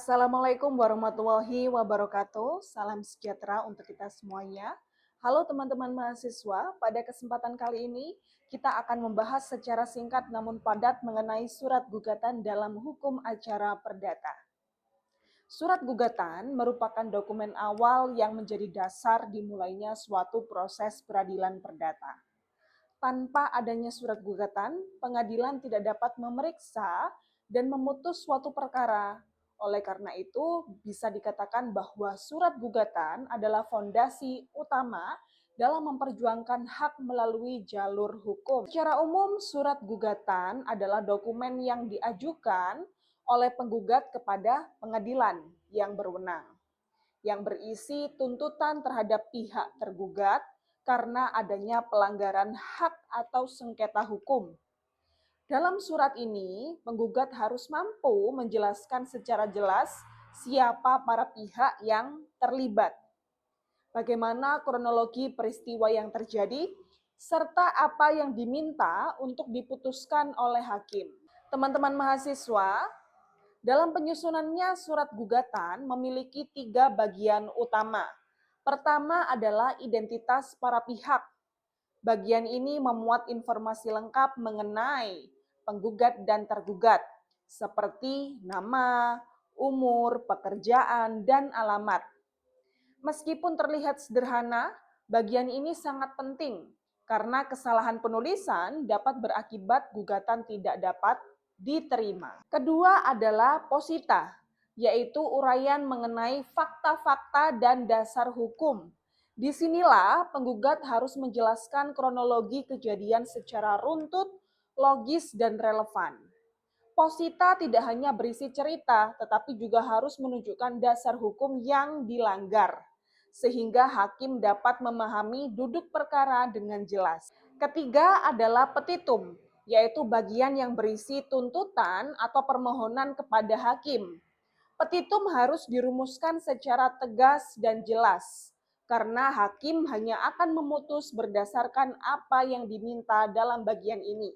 Assalamualaikum warahmatullahi wabarakatuh. Salam sejahtera untuk kita semuanya. Halo teman-teman mahasiswa, pada kesempatan kali ini kita akan membahas secara singkat namun padat mengenai surat gugatan dalam hukum acara perdata. Surat gugatan merupakan dokumen awal yang menjadi dasar dimulainya suatu proses peradilan perdata. Tanpa adanya surat gugatan, pengadilan tidak dapat memeriksa dan memutus suatu perkara. Oleh karena itu, bisa dikatakan bahwa surat gugatan adalah fondasi utama dalam memperjuangkan hak melalui jalur hukum. Secara umum, surat gugatan adalah dokumen yang diajukan oleh penggugat kepada pengadilan yang berwenang, yang berisi tuntutan terhadap pihak tergugat karena adanya pelanggaran hak atau sengketa hukum. Dalam surat ini, penggugat harus mampu menjelaskan secara jelas siapa para pihak yang terlibat, bagaimana kronologi peristiwa yang terjadi, serta apa yang diminta untuk diputuskan oleh hakim. Teman-teman mahasiswa, dalam penyusunannya surat gugatan memiliki 3 bagian utama. Pertama adalah identitas para pihak. Bagian ini memuat informasi lengkap mengenai penggugat dan tergugat, seperti nama, umur, pekerjaan, dan alamat. Meskipun terlihat sederhana, bagian ini sangat penting karena kesalahan penulisan dapat berakibat gugatan tidak dapat diterima. Kedua adalah posita, yaitu uraian mengenai fakta-fakta dan dasar hukum. Disinilah penggugat harus menjelaskan kronologi kejadian secara runtut, logis, dan relevan. Posita tidak hanya berisi cerita, tetapi juga harus menunjukkan dasar hukum yang dilanggar, sehingga hakim dapat memahami duduk perkara dengan jelas. Ketiga adalah petitum, yaitu bagian yang berisi tuntutan atau permohonan kepada hakim. Petitum harus dirumuskan secara tegas dan jelas, karena hakim hanya akan memutus berdasarkan apa yang diminta dalam bagian ini.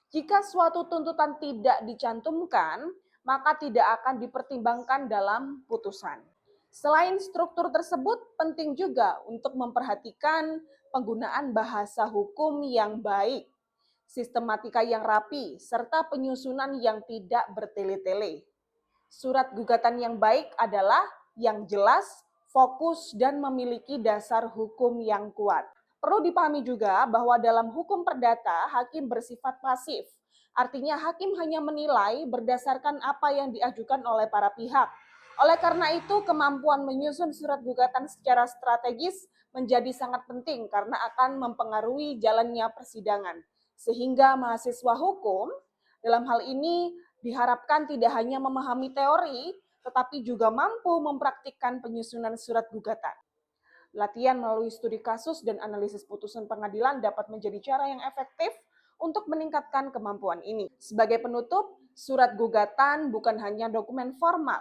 Jika suatu tuntutan tidak dicantumkan, maka tidak akan dipertimbangkan dalam putusan. Selain struktur tersebut, penting juga untuk memperhatikan penggunaan bahasa hukum yang baik, sistematika yang rapi, serta penyusunan yang tidak bertele-tele. Surat gugatan yang baik adalah yang jelas, fokus, dan memiliki dasar hukum yang kuat. Perlu dipahami juga bahwa dalam hukum perdata, hakim bersifat pasif. Artinya hakim hanya menilai berdasarkan apa yang diajukan oleh para pihak. Oleh karena itu, kemampuan menyusun surat gugatan secara strategis menjadi sangat penting karena akan mempengaruhi jalannya persidangan. Sehingga mahasiswa hukum dalam hal ini diharapkan tidak hanya memahami teori, tetapi juga mampu mempraktikkan penyusunan surat gugatan. Latihan melalui studi kasus dan analisis putusan pengadilan dapat menjadi cara yang efektif untuk meningkatkan kemampuan ini. Sebagai penutup, surat gugatan bukan hanya dokumen formal,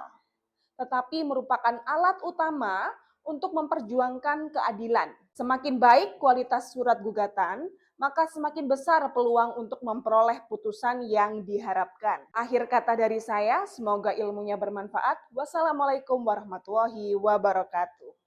tetapi merupakan alat utama untuk memperjuangkan keadilan. Semakin baik kualitas surat gugatan, maka semakin besar peluang untuk memperoleh putusan yang diharapkan. Akhir kata dari saya, semoga ilmunya bermanfaat. Wassalamualaikum warahmatullahi wabarakatuh.